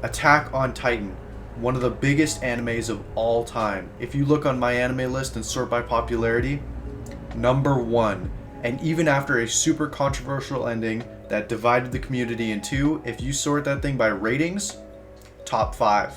Attack on Titan, one of the biggest animes of all time. If you look on my anime list and sort by popularity, number one. And even after a super controversial ending that divided the community in two, if you sort that thing by ratings, top five.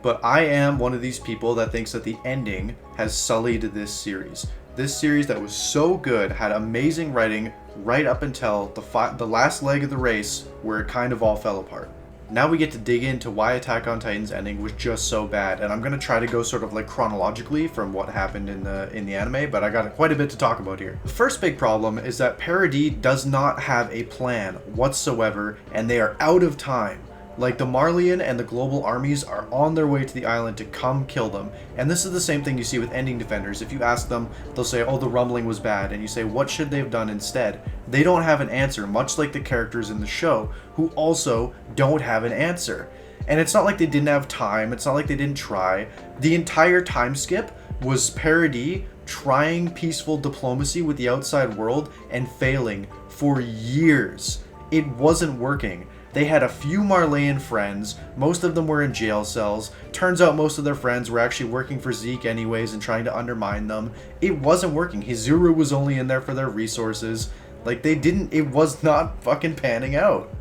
But I am one of these people that thinks that the ending has sullied this series. This series that was so good, had amazing writing right up until the last leg of the race where it kind of all fell apart. Now we get to dig into why Attack on Titan's ending was just so bad, and I'm going to try to go sort of like chronologically from what happened in the anime, but I got quite a bit to talk about here. The first big problem is that Paradis does not have a plan whatsoever, and they are out of time. Like, the Marleyan and the global armies are on their way to the island to come kill them. And this is the same thing you see with ending defenders. If you ask them, they'll say, oh, the rumbling was bad. And you say, what should they have done instead? They don't have an answer, much like the characters in the show, who also don't have an answer. And it's not like they didn't have time. It's not like they didn't try. The entire time skip was Paradis trying peaceful diplomacy with the outside world and failing for years. It wasn't working. They had a few Marleyan friends, most of them were in jail cells. Turns out most of their friends were actually working for Zeke anyways and trying to undermine them. It wasn't working. Hizuru was only in there for their resources. Like, it was not fucking panning out.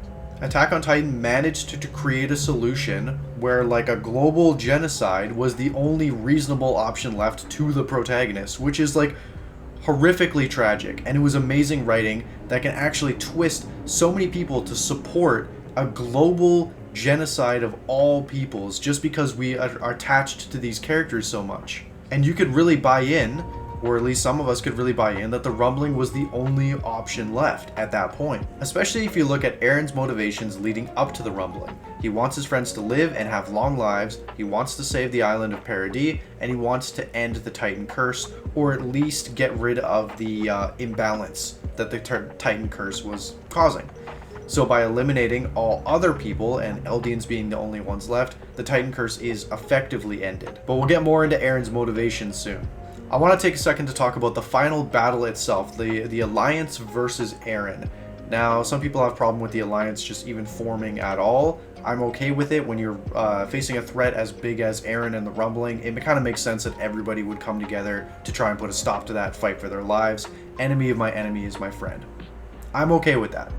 Attack on Titan managed to create a solution where, like, a global genocide was the only reasonable option left to the protagonist, which is, like, horrifically tragic. And it was amazing writing that can actually twist so many people to support a global genocide of all peoples just because we are attached to these characters so much. And you could really buy in, or at least some of us could really buy in, that the rumbling was the only option left at that point. Especially if you look at Eren's motivations leading up to the rumbling. He wants his friends to live and have long lives, he wants to save the island of Paradis, and he wants to end the Titan curse, or at least get rid of the imbalance that the Titan curse was causing. So by eliminating all other people, and Eldians being the only ones left, the Titan curse is effectively ended. But we'll get more into Eren's motivations soon. I want to take a second to talk about the final battle itself, the Alliance versus Eren. Now, some people have a problem with the Alliance just even forming at all. I'm okay with it when you're facing a threat as big as Eren and the Rumbling. It kind of makes sense that everybody would come together to try and put a stop to that, fight for their lives. Enemy of my enemy is my friend. I'm okay with that.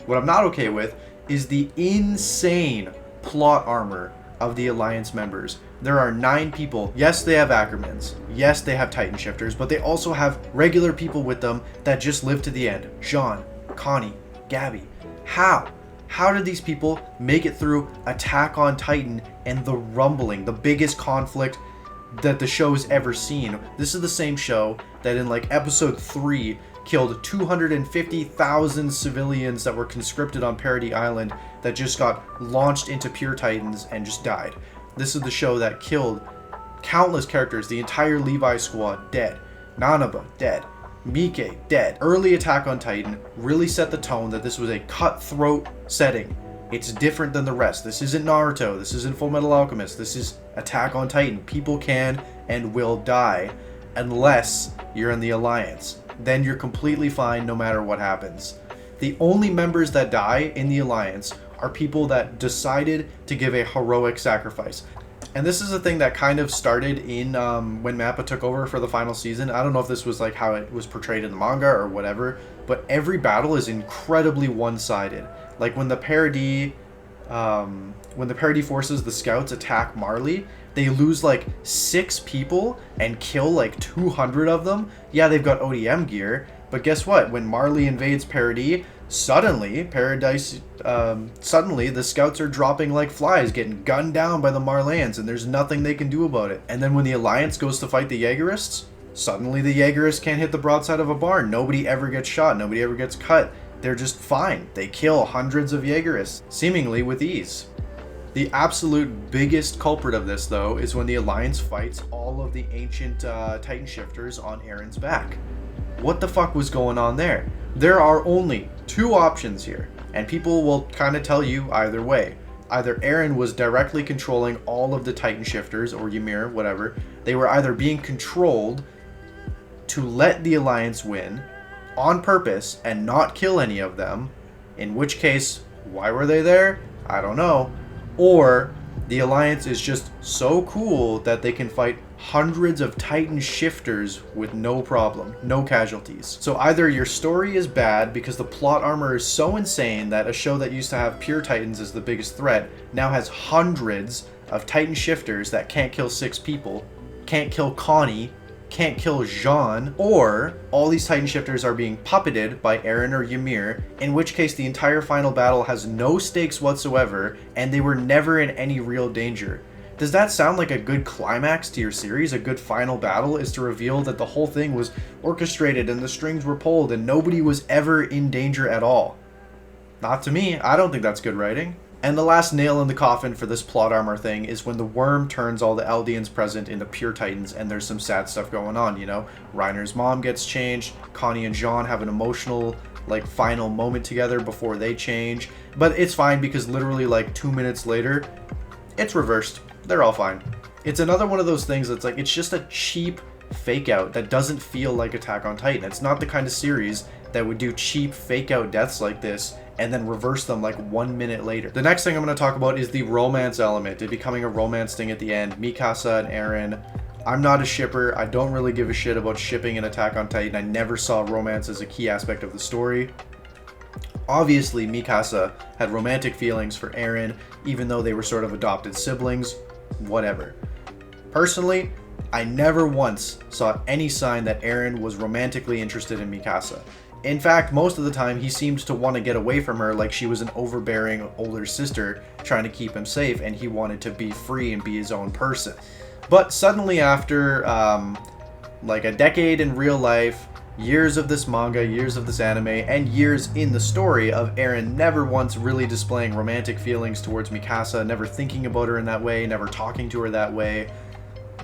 What I'm not okay with is the insane plot armor of the Alliance members. There are 9 people. Yes, they have Ackermans. Yes, they have Titan Shifters, but they also have regular people with them that just live to the end. Jean, Connie, Gabby. How? How did these people make it through Attack on Titan and the Rumbling, the biggest conflict that the show's ever seen? This is the same show that in like episode 3 killed 250,000 civilians that were conscripted on Paradis Island that just got launched into pure Titans and just died. This is the show that killed countless characters, the entire Levi squad dead, Nanaba dead, Mike dead. Early Attack on Titan really set the tone that this was a cutthroat setting. It's different than the rest. This isn't Naruto, this isn't Fullmetal Alchemist, this is Attack on Titan. People can and will die unless you're in the Alliance. Then you're completely fine no matter what happens. The only members that die in the Alliance are people that decided to give a heroic sacrifice. And this is a thing that kind of started in when Mappa took over for the final season. I don't know if this was like how it was portrayed in the manga or whatever, but every battle is incredibly one-sided. Like when the Paradis forces, the scouts, attack Marley, they lose like 6 people and kill like 200 of them. Yeah, they've got ODM gear, but guess what? When Marley invades Paradis, suddenly the scouts are dropping like flies, getting gunned down by the Marleyans, and there's nothing they can do about it. And then when the Alliance goes to fight the Jaegerists, suddenly the Jaegerists can't hit the broadside of a barn. Nobody ever gets shot. Nobody ever gets cut. They're just fine. They kill hundreds of Jaegerists, seemingly with ease. The absolute biggest culprit of this, though, is when the Alliance fights all of the ancient Titan Shifters on Eren's back. What the fuck was going on there? There are only 2 options here, and people will kind of tell you either way. Either Eren was directly controlling all of the Titan Shifters, or Ymir, whatever. They were either being controlled to let the Alliance win on purpose and not kill any of them, in which case, why were they there? I don't know. Or the Alliance is just so cool that they can fight hundreds of Titan shifters with no problem, no casualties. So either your story is bad because the plot armor is so insane that a show that used to have pure Titans as the biggest threat now has hundreds of Titan shifters that can't kill 6 people, can't kill Connie, can't kill Jean, or all these Titan shifters are being puppeted by Eren or Ymir, in which case the entire final battle has no stakes whatsoever and they were never in any real danger. Does that sound like a good climax to your series? A good final battle is to reveal that the whole thing was orchestrated and the strings were pulled and nobody was ever in danger at all. Not to me. I don't think that's good writing. And the last nail in the coffin for this plot armor thing is when the worm turns all the Eldians present into pure Titans and there's some sad stuff going on, you know? Reiner's mom gets changed, Connie and Jean have an emotional, like, final moment together before they change. But it's fine because literally, like, 2 minutes later, it's reversed. They're all fine. It's another one of those things that's like, it's just a cheap fake out that doesn't feel like Attack on Titan. It's not the kind of series that would do cheap fake out deaths like this and then reverse them like 1 minute later. The next thing I'm going to talk about is the romance element, it becoming a romance thing at the end. Mikasa and Eren. I'm not a shipper. I don't really give a shit about shipping in Attack on Titan. I never saw romance as a key aspect of the story. Obviously, Mikasa had romantic feelings for Eren, even though they were sort of adopted siblings. Whatever. Personally, I never once saw any sign that Eren was romantically interested in Mikasa. In fact, most of the time he seemed to want to get away from her like she was an overbearing older sister trying to keep him safe, and he wanted to be free and be his own person. But suddenly after like a decade in real life, years of this manga, years of this anime, and years in the story of Eren never once really displaying romantic feelings towards Mikasa, never thinking about her in that way, never talking to her that way,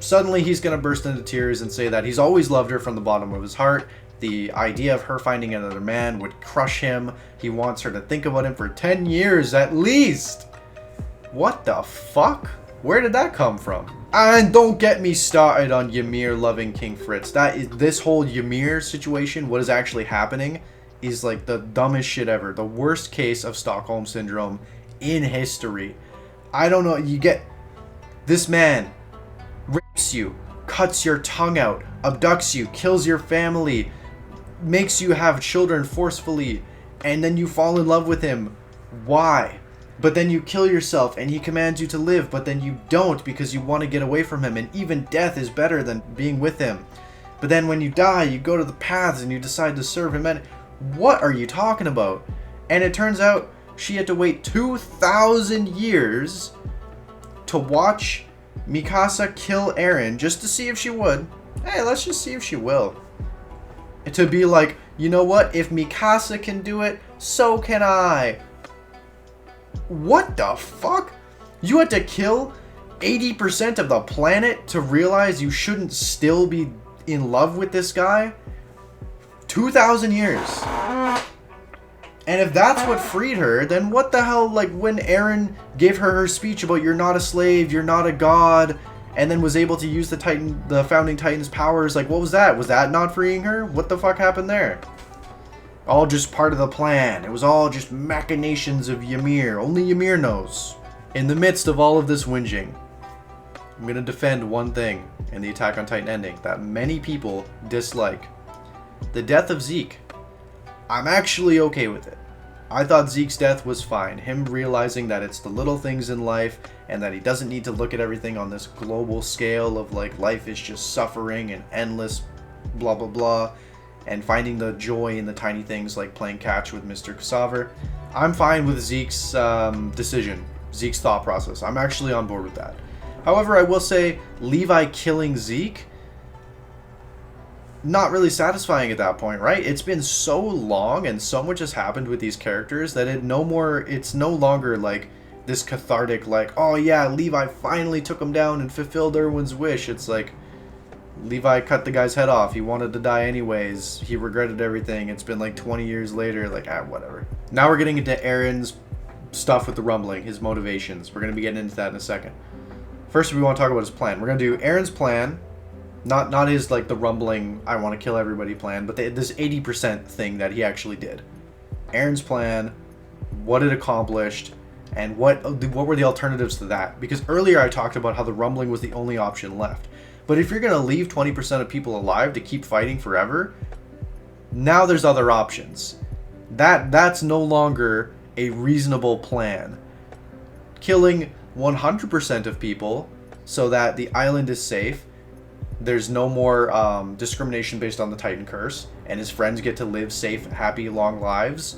suddenly he's going to burst into tears and say that he's always loved her from the bottom of his heart. The idea of her finding another man would crush him. He wants her to think about him for 10 years at least. What the fuck? Where did that come from? And don't get me started on Ymir loving King Fritz. This whole Ymir situation, what is actually happening, is like the dumbest shit ever. The worst case of Stockholm Syndrome in history. I don't know, you get... This man rapes you, cuts your tongue out, abducts you, kills your family, makes you have children forcefully, and then you fall in love with him. Why? But then you kill yourself and he commands you to live, but then you don't because you want to get away from him, and even death is better than being with him. But then when you die, you go to the paths and you decide to serve him. And what are you talking about? And it turns out she had to wait 2,000 years to watch Mikasa kill Eren just to see if she would. Hey, let's just see if she will. To be like, you know what? If Mikasa can do it, so can I. What the fuck? You had to kill 80% of the planet to realize you shouldn't still be in love with this guy? 2,000 years. And if that's what freed her, then what the hell, like when Eren gave her her speech about you're not a slave, you're not a god, and then was able to use the founding Titan's powers, like what was that? Was that not freeing her? What the fuck happened there? All just part of the plan. It was all just machinations of Ymir. Only Ymir knows. In the midst of all of this whinging, I'm going to defend one thing in the Attack on Titan ending that many people dislike. The death of Zeke. I'm actually okay with it. I thought Zeke's death was fine. Him realizing that it's the little things in life and that he doesn't need to look at everything on this global scale of like life is just suffering and endless blah blah blah, and finding the joy in the tiny things like playing catch with Mr. Casaver. I'm fine with Zeke's decision, Zeke's thought process. I'm actually on board with that. However, I will say Levi killing Zeke, not really satisfying at that point, right? It's been so long and so much has happened with these characters that it's no longer like this cathartic, like, oh yeah, Levi finally took him down and fulfilled Erwin's wish. It's like, Levi cut the guy's head off. He wanted to die anyways. He regretted everything. It's been like 20 years later. Like, whatever. Now we're getting into Eren's stuff with the rumbling, his motivations. We're going to be getting into that in a second. First, we want to talk about his plan. We're going to do Eren's plan. Not his, like, the rumbling, I want to kill everybody plan, but this 80% thing that he actually did. Eren's plan, what it accomplished, And what were the alternatives to that? Because earlier I talked about how the rumbling was the only option left. But if you're going to leave 20% of people alive to keep fighting forever, now there's other options. That's no longer a reasonable plan. Killing 100% of people so that the island is safe, there's no more discrimination based on the Titan curse, and his friends get to live safe, happy, long lives,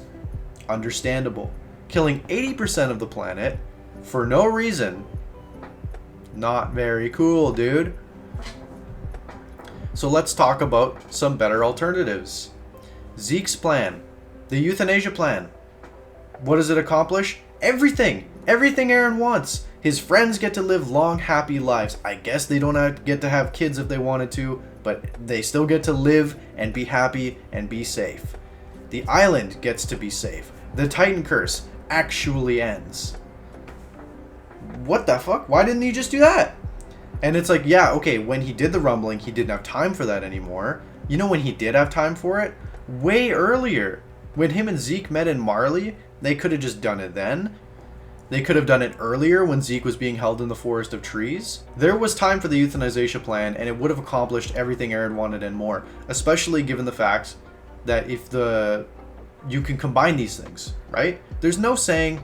understandable. Killing 80% of the planet for no reason, not very cool, dude. So let's talk about some better alternatives. Zeke's plan, the euthanasia plan. What does it accomplish? Everything. Everything Eren wants. His friends get to live long, happy lives. I guess they don't get to have kids if they wanted to, but they still get to live and be happy and be safe. The island gets to be safe. The Titan curse actually ends. What the fuck? Why didn't he just do that? And it's like, yeah, okay, when he did the rumbling, he didn't have time for that anymore. You know when he did have time for it? Way earlier. When him and Zeke met in Marley, they could have just done it then. They could have done it earlier when Zeke was being held in the forest of trees. There was time for the euthanization plan, and it would have accomplished everything Eren wanted and more. Especially given the fact that you can combine these things, right? There's no saying,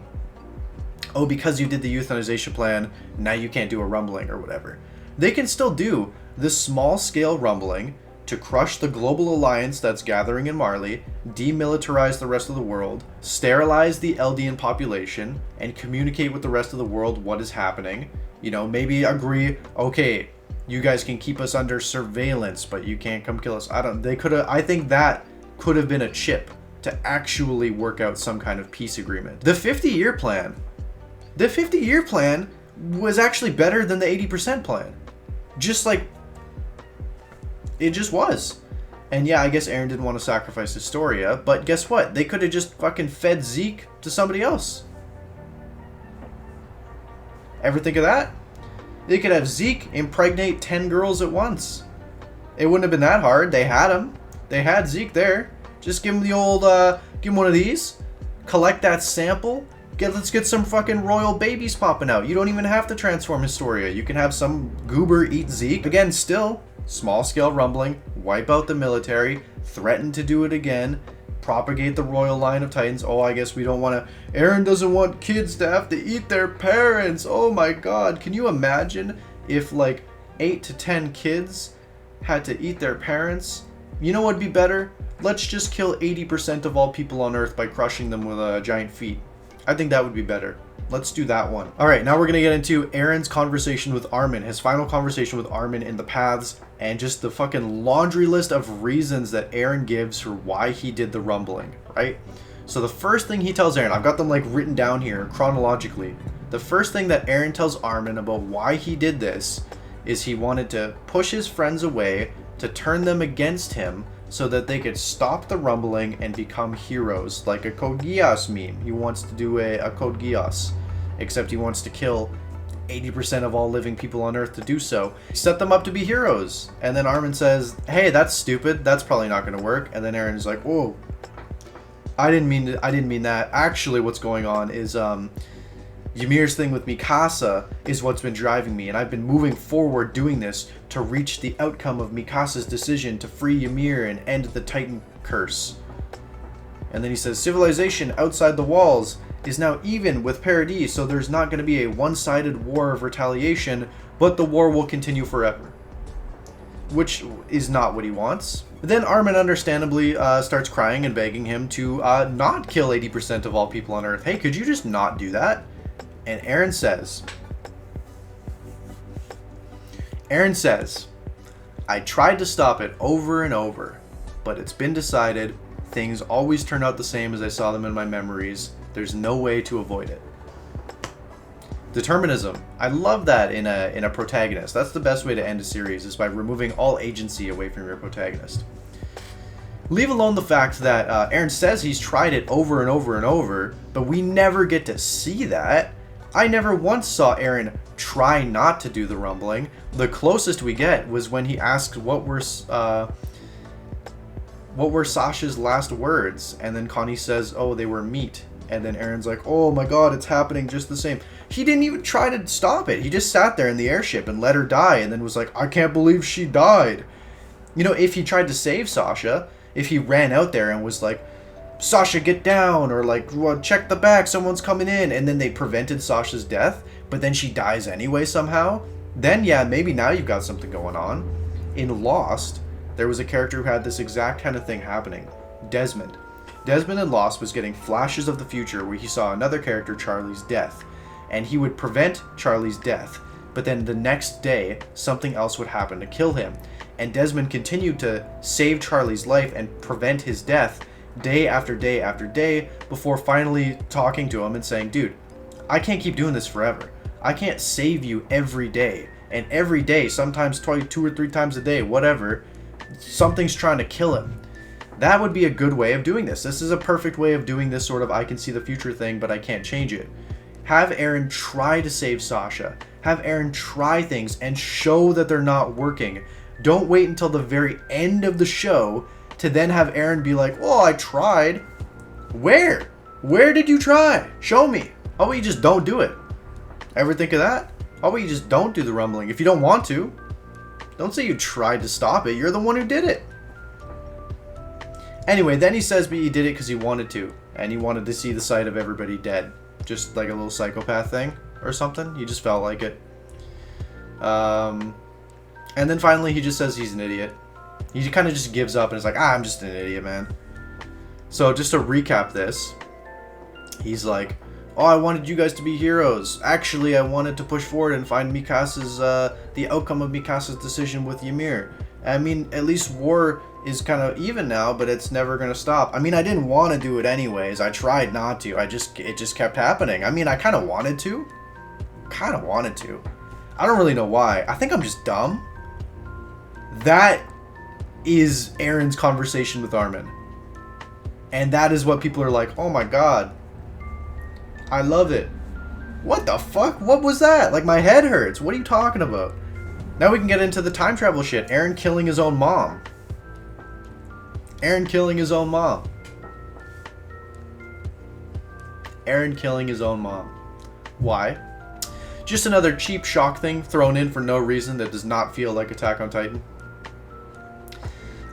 oh, because you did the euthanization plan, now you can't do a rumbling or whatever. They can still do this small-scale rumbling to crush the global alliance that's gathering in Marley, demilitarize the rest of the world, sterilize the Eldian population, and communicate with the rest of the world what is happening. You know, maybe agree, okay, you guys can keep us under surveillance, but you can't come kill us. I think that could have been a chip to actually work out some kind of peace agreement. The 50-year plan. The 50-year plan was actually better than the 80% plan. Just like, it just was. And yeah, I guess Eren didn't want to sacrifice Historia, but guess what? They could have just fucking fed Zeke to somebody else. Ever think of that? They could have Zeke impregnate 10 girls at once. It wouldn't have been that hard. They had him. They had Zeke there. Just give him the old, give him one of these. Collect that sample. Let's get some fucking royal babies popping out. You don't even have to transform Historia. You can have some goober eat Zeke. Again, still, small scale rumbling, wipe out the military, threaten to do it again, propagate the royal line of Titans. Oh, I guess we don't want to... Eren doesn't want kids to have to eat their parents. Oh my god. Can you imagine if like 8 to 10 kids had to eat their parents? You know what would be better? Let's just kill 80% of all people on Earth by crushing them with a giant feet. I think that would be better. Let's do that one. Alright, now we're going to get into Eren's conversation with Armin, his final conversation with Armin in the paths, and just the fucking laundry list of reasons that Eren gives for why he did the rumbling, right? So the first thing he tells Eren, I've got them like written down here chronologically. The first thing that Eren tells Armin about why he did this is he wanted to push his friends away, to turn them against him, so that they could stop the rumbling and become heroes, like a Code Geass meme. He wants to do a Code Geass, except he wants to kill 80% of all living people on Earth to do so. Set them up to be heroes. And then Armin says, hey, that's stupid. That's probably not going to work. And then Eren's like, whoa, I didn't mean that. Actually, what's going on is Ymir's thing with Mikasa is what's been driving me, and I've been moving forward doing this to reach the outcome of Mikasa's decision to free Ymir and end the Titan curse. And then he says, civilization outside the walls is now even with Paradis, so there's not going to be a one-sided war of retaliation, but the war will continue forever. Which is not what he wants. Then Armin understandably starts crying and begging him to not kill 80% of all people on Earth. Hey, could you just not do that? And Eren says, I tried to stop it over and over, but it's been decided things always turn out the same as I saw them in my memories. There's no way to avoid it. Determinism. I love that in a protagonist. That's the best way to end a series, is by removing all agency away from your protagonist. Leave alone the fact that Eren says he's tried it over and over and over, but we never get to see that. I never once saw Eren try not to do the rumbling. The closest we get was when he asked what were Sasha's last words, and then Connie says, oh, they were meat. And then Eren's like, oh my god, it's happening just the same. He didn't even try to stop it. He just sat there in the airship and let her die, and then was like, I can't believe she died. You know, if he tried to save Sasha, if he ran out there and was like, Sasha, get down, or like, well, check the back, someone's coming in, and then they prevented Sasha's death, but then she dies anyway somehow, then yeah, maybe now you've got something going on. In Lost, there was a character who had this exact kind of thing happening. Desmond. Desmond in Lost was getting flashes of the future where he saw another character, Charlie's death. And he would prevent Charlie's death, but then the next day, something else would happen to kill him. And Desmond continued to save Charlie's life and prevent his death day after day after day before finally talking to him and saying, dude, I can't keep doing this forever. I can't save you every day. And every day, sometimes twice, 2 or 3 times a day, whatever, something's trying to kill him. That would be a good way of doing this. This is a perfect way of doing this sort of I can see the future thing, but I can't change it. Have Eren try to save Sasha. Have Eren try things and show that they're not working. Don't wait until the very end of the show to then have Eren be like, well, I tried. Where? Where did you try? Show me. How about you just don't do it? Ever think of that? How about you just don't do the rumbling if you don't want to? Don't say you tried to stop it. You're the one who did it. Anyway, then he says he did it because he wanted to. And he wanted to see the sight of everybody dead. Just like a little psychopath thing or something. He just felt like it. And then finally he just says he's an idiot. He kind of just gives up and is like, I'm just an idiot, man. So just to recap this, he's like, oh, I wanted you guys to be heroes. Actually, I wanted to push forward and find Mikasa's, the outcome of Mikasa's decision with Ymir. I mean, at least war is kind of even now, but it's never going to stop. I mean, I didn't want to do it anyways. I tried not to. It just kept happening. I mean, I kind of wanted to. I don't really know why. I think I'm just dumb. That is Eren's conversation with Armin. And that is what people are like, oh my god. I love it. What the fuck? What was that? Like, my head hurts. What are you talking about? Now we can get into the time travel shit. Eren killing his own mom. Eren killing his own mom. Eren killing his own mom. Why? Just another cheap shock thing thrown in for no reason that does not feel like Attack on Titan.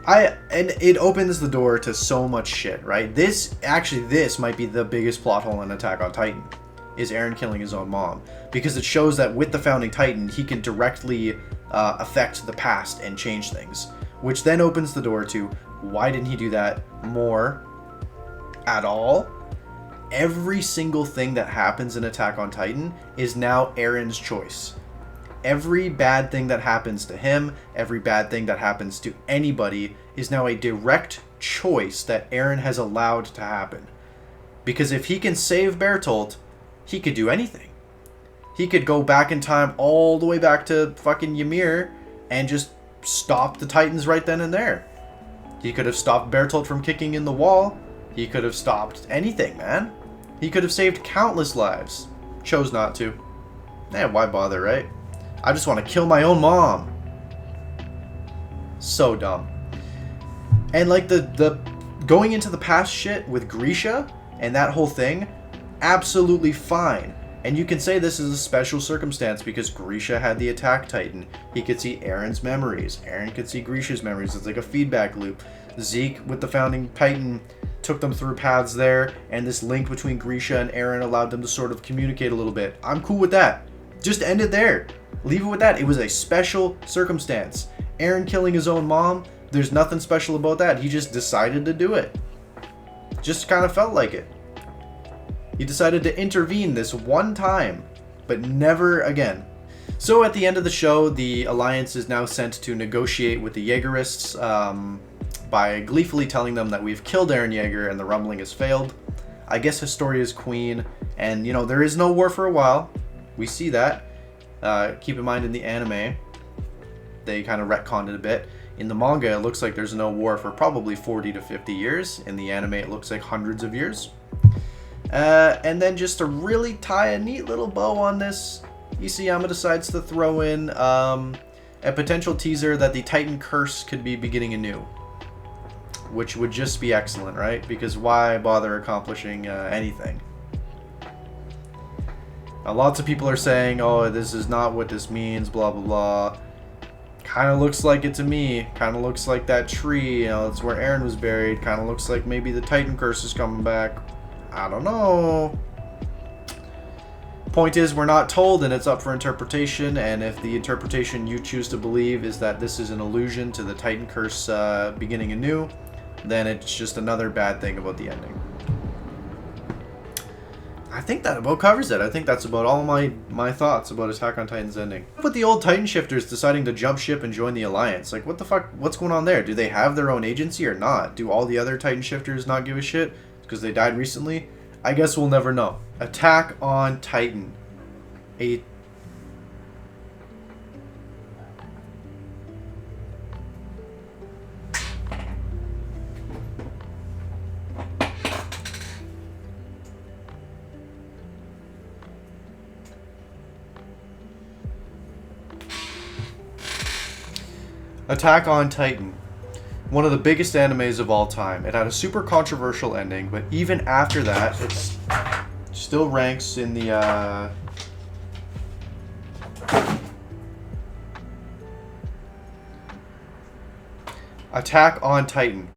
And it opens the door to so much shit, right? This might be the biggest plot hole in Attack on Titan, is Eren killing his own mom. Because it shows that with the Founding Titan, he can directly affect the past and change things. Which then opens the door to, why didn't he do that more at all? Every single thing that happens in Attack on Titan is now Eren's choice. Every bad thing that happens to him, every bad thing that happens to anybody is now a direct choice that Eren has allowed to happen. Because if he can save Bertolt, he could do anything. He could go back in time all the way back to fucking Ymir and just stop the Titans right then and there. He could have stopped Bertolt from kicking in the wall. He could have stopped anything, man. He could have saved countless lives. Chose not to. Why bother, right? I just want to kill my own mom. So dumb. And like the going into the past shit with Grisha and that whole thing, absolutely fine. And you can say this is a special circumstance because Grisha had the Attack Titan. He could see Eren's memories. Eren could see Grisha's memories. It's like a feedback loop. Zeke with the Founding Titan took them through paths there, and this link between Grisha and Eren allowed them to sort of communicate a little bit. I'm cool with that. Just end it there. Leave it with that. It was a special circumstance. Eren killing his own mom, there's nothing special about that. He just decided to do it. Just kind of felt like it. He decided to intervene this one time, but never again. So at the end of the show, the Alliance is now sent to negotiate with the Jaegerists by gleefully telling them that we've killed Eren Yeager and the rumbling has failed. I guess Historia's queen, and you know, there is no war for a while. We see that. Keep in mind in the anime, they kind of retconned it a bit. In the manga, it looks like there's no war for probably 40 to 50 years. In the anime, it looks like hundreds of years. And then just to really tie a neat little bow on this, Isayama decides to throw in a potential teaser that the Titan curse could be beginning anew. Which would just be excellent, right? Because why bother accomplishing anything Now, lots of people are saying, oh, this is not what this means, blah, blah, blah. Kind of looks like it to me. Kind of looks like that tree, you know, it's where Eren was buried. Kind of looks like maybe the Titan curse is coming back. I don't know. Point is, we're not told, and it's up for interpretation, and if the interpretation you choose to believe is that this is an allusion to the Titan curse beginning anew, then it's just another bad thing about the ending. I think that about covers it. I think that's about all my thoughts about Attack on Titan's ending. With the old Titan shifters deciding to jump ship and join the Alliance, like what the fuck, what's going on there? Do they have their own agency or not? Do all the other Titan shifters not give a shit because they died recently? I guess we'll never know. Attack on Titan. Attack on Titan. One of the biggest animes of all time. It had a super controversial ending, but even after that, it's still ranks in the Attack on Titan.